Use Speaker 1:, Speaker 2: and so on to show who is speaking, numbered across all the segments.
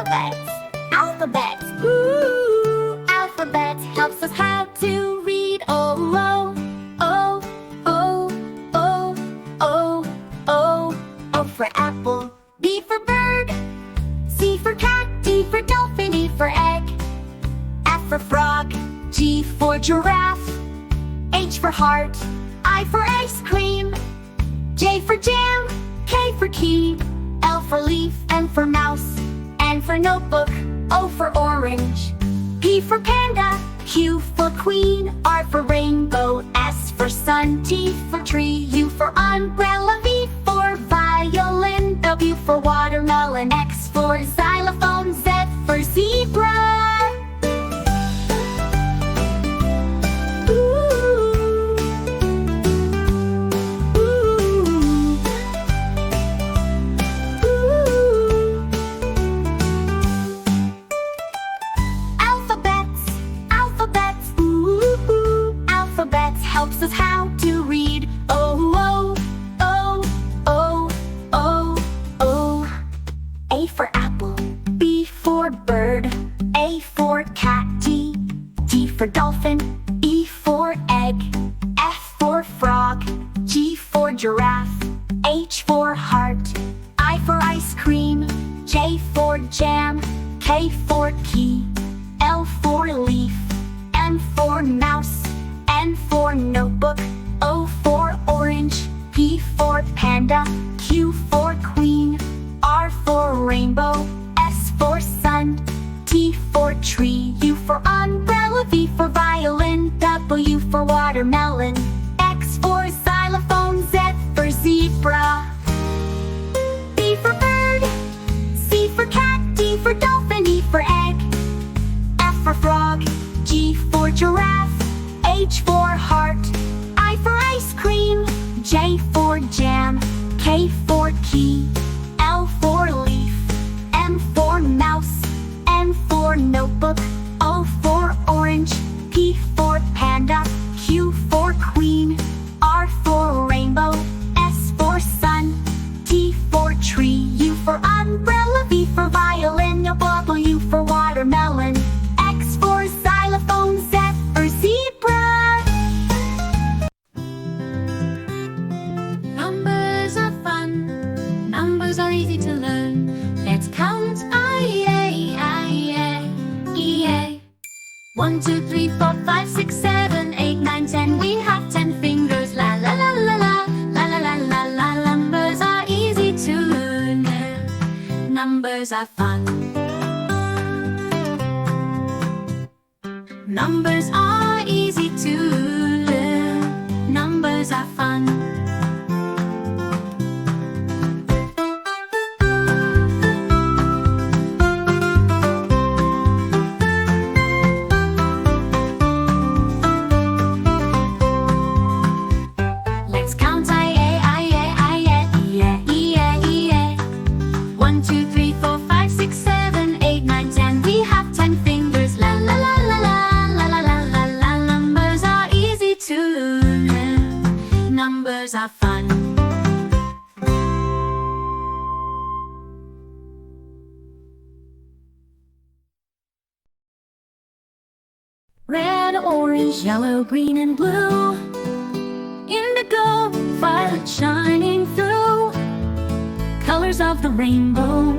Speaker 1: Alphabets, alphabets, ooh. Alphabets helps us how to read. Oh, oh, oh, oh, oh, oh, oh. O for apple, B for bird, C for cat, D for dolphin, E for egg, F for frog, G for giraffe, H for heart, I for ice cream, J for jam, K for key, L for leaf, M for mouse, N for notebook, O for orange, P for panda, Q for queen, R for rainbow, S for sun, T for tree, U for umbrella, V for violin, W for watermelon, X for xylophone, Z for zebra. Helps us how to read. Oh, oh, oh, oh, oh, oh. A for apple, B for bird, A for cat, D for dolphin, E for egg, F for frog, G for giraffe, H for heart, I for ice cream, J for jam, K for key, L for leaf, M for mouse, N for notebook, O for orange, P for panda, Q for queen, R for rainbow, S for sun, T for tree, U for umbrella, V for violin, W for watermelon, X for xylophone, Z for zebra. B for bird, C for cat, D for dolphin, E for egg, F for frog, G for giraffe, H for heart, I for ice cream, J for jam, K for key, L for leaf, M for mouse, N for notebook, O for orange, P for panda, Q for queen, R for rainbow, S for sun, T for tree, U for umbrella, V for violin, W for watermelon, X for xylophone, Z for zebra. Numbers are fun, numbers are easy to learn. Let's count, I-A-I-A-E-A. 1, 2, 3, 4, 5, 6, 7, 8, 9, 10. We have 10 fingers. La la la la la, la la la la la. Numbers are easy to learn. Numbers are fun. Numbers are easy to learn. Numbers are fun. Let's count I-A-I-A-I-A-E-A-E-A. 1, 2, 3, 4, 5, 6, 7, 8, 9, 10. We have 10 fingers. La la la la la. Numbers are easy to learn. Numbers are fun. Red, orange, yellow, green, and blue. Indigo, violet shining through. Colors of the rainbow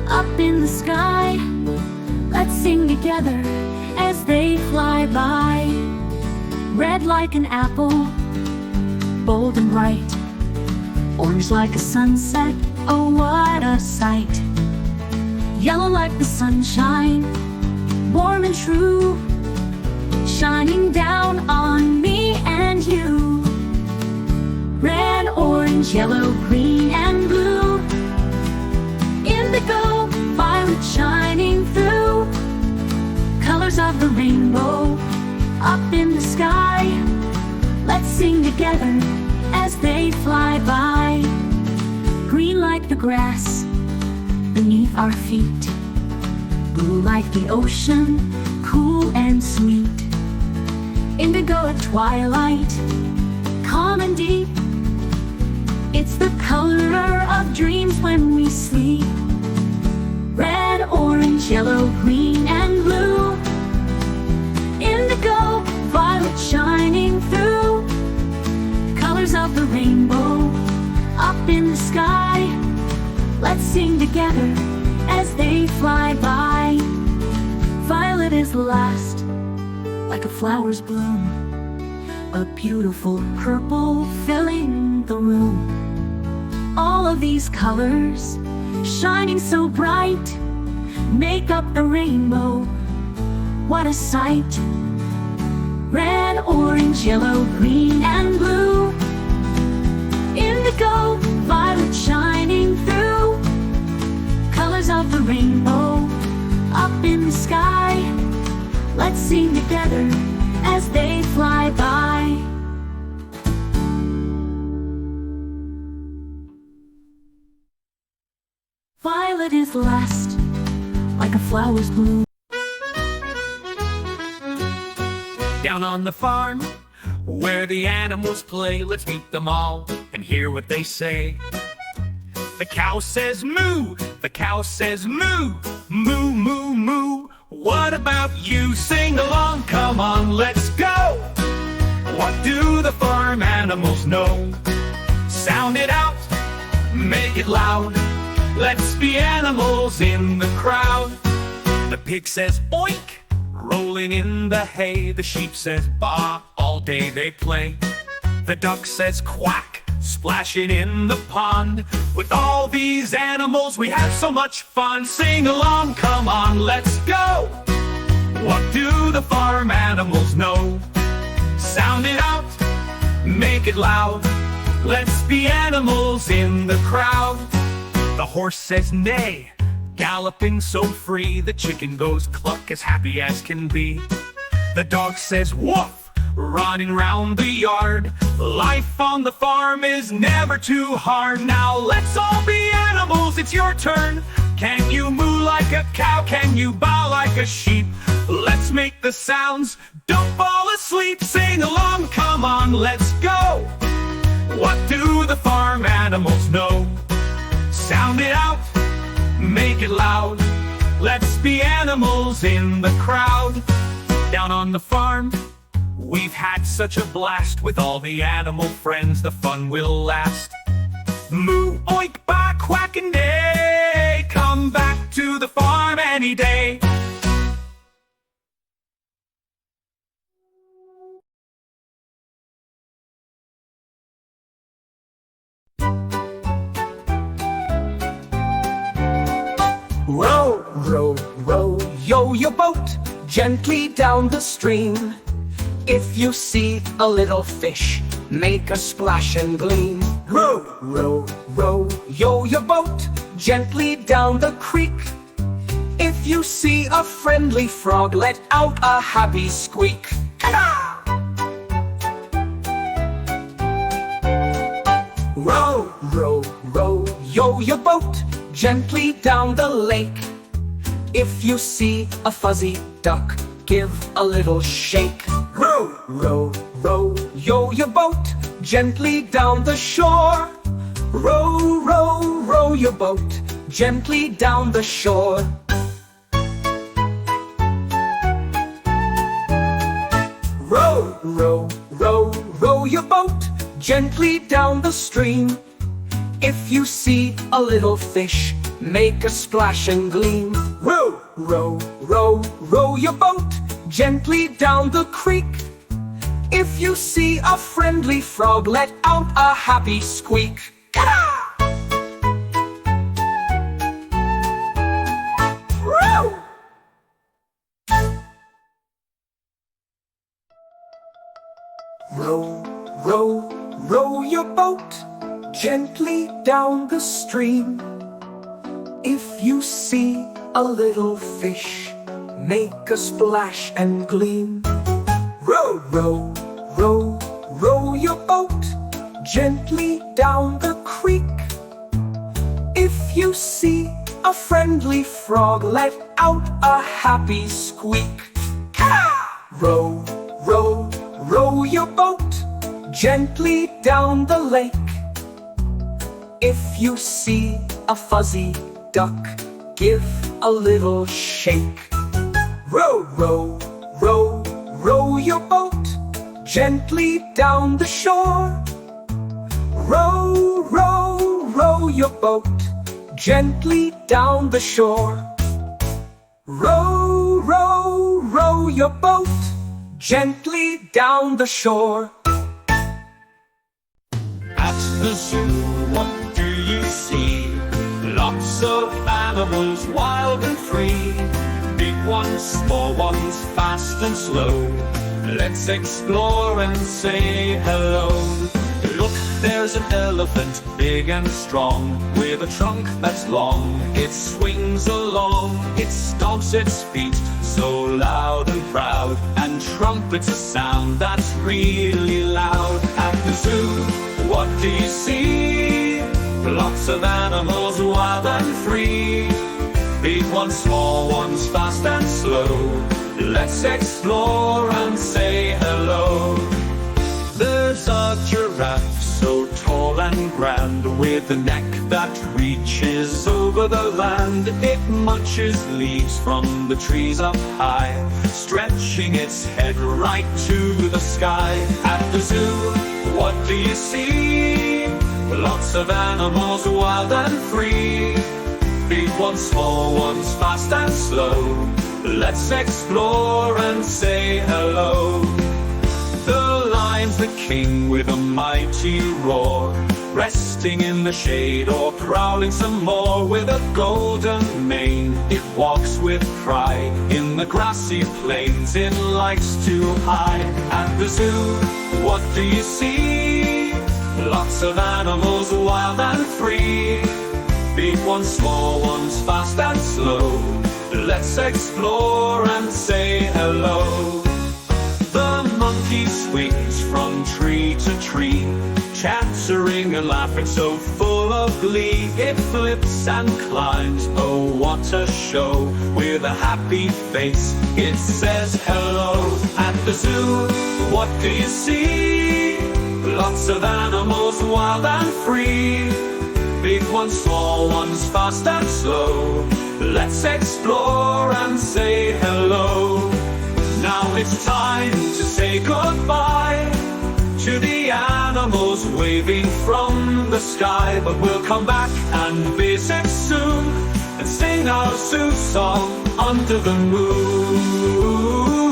Speaker 1: up in the sky. Let's sing together as they fly by. Red like an apple, bold and bright. Orange like a sunset, oh what a sight. Yellow like the sunshine, warm and true, shining down on me and you. Red, orange, yellow, green, and blue. Indigo, violet shining through. Colors of the rainbow up in the sky. Let's sing together as they fly by. Green like the grass beneath our feet. Blue like the ocean, cool and sweet. Indigo at twilight, calm and deep. It's the color of dreams when we sleep. Red, orange, orange, yellow, green, and blue. Indigo, violet shining through. Colors of the rainbow up in the sky. Let's sing together as they fly by. Violet is last, like a flower's bloom, a beautiful purple filling the room. All of these colors, shining so bright, make up the rainbow. What a sight! Red, orange, yellow, green, and blue. Indigo, violet shining through. Colors of the rainbow up in the sky. Let's sing together as they fly by. Violet is last, like a flower's bloom.
Speaker 2: Down on the farm, where the animals play, let's meet them all and hear what they say. The cow says moo, the cow says moo, moo, moo, moo. What about you? Sing along, come on, let's go. What do the farm animals know? Sound it out, make it loud. Let's be animals in the crowd. The pig says oink, rolling in the hay. The sheep says baa, all day they play. The duck says quack, splashing in the pond. With all these animals we have so much fun. Sing along, come on, let's go. What do the farm animals know? Sound it out, make it loud. Let's be animals in the crowd. The horse says neigh, galloping so free. The chicken goes cluck, as happy as can be. The dog says woof, running round the yard. Life on the farm is never too hard. Now let's all be animals, it's your turn. Can you moo like a cow? Can you baa like a sheep? Let's make the sounds, don't fall asleep. Sing along, come on, let's go. What do the farm animals know? Sound it out, make it loud. Let's be animals in the crowd. Down on the farm, we've had such a blast. With all the animal friends, the fun will last. Moo, oink, baa, quack, and neigh. Come back to the farm any day.
Speaker 3: Row, row, row, yo your boat gently down the stream. If you see a little fish, make a splash and gleam. Row, row, row, yo your boat gently down the creek. If you see a friendly frog, let out a happy squeak. Ta-da! Row, row, row, yo your boat gently down the lake. If you see a fuzzy duck, give a little shake. Row, row, row, yo your boat gently down the shore. Row, row, row your boat gently down the shore. Row, row, row, row your boat gently down the stream. If you see a little fish, make a splash and gleam. Row, row, row, row your boat gently down the creek. If you see a friendly frog, let out a happy squeak. Ta-da! Row! Row, row, row your boat gently down the stream. If you see a little fish, make a splash and gleam. Row, row, row, row your boat gently down the creek. If you see a friendly frog, let out a happy squeak. Ta-da! Row, row, row your boat gently down the lake. If you see a fuzzy duck, give a little shake. Row, row, row, row your boat gently down the shore. Row, row, row your boat gently down the shore. Row, row, row your boat gently down the shore.
Speaker 2: At the zoo, what do you see? Lots of animals, wild and free. Big ones, small ones, fast and slow. Let's explore and say hello. Look, there's an elephant, big and strong, with a trunk that's long. It swings along, it stomps its feet so loud and proud, and trumpets a sound that's really loud. At the zoo, what do you see? Lots of animals, wild and free. Big ones, small ones, fast and slow. Let's explore and say hello. There's a giraffe so tall and grand, with a neck that reaches over the land. It munches leaves from the trees up high, stretching its head right to the sky. At the zoo, what do you see? Lots of animals, wild and free. Big ones, small ones, fast and slow. Let's explore and say hello. The lion's the king with a mighty roar, resting in the shade or prowling some more. With a golden mane, it walks with pride in the grassy plains it likes to hide. At the zoo, what do you see? Lots of animals, wild and free. Big ones, small ones, fast and slow. Let's explore and say hello. The monkey swings from tree to tree, chattering and laughing so full of glee. It flips and climbs, oh what a show. With a happy face, it says hello. At the zoo, what do you see? Lots of animals, wild and free. Big ones, small ones, fast and slow. Let's explore and say hello. Now it's time to say goodbye to the animals waving from the sky. But we'll come back and visit soon, and sing our zoo song under the moon.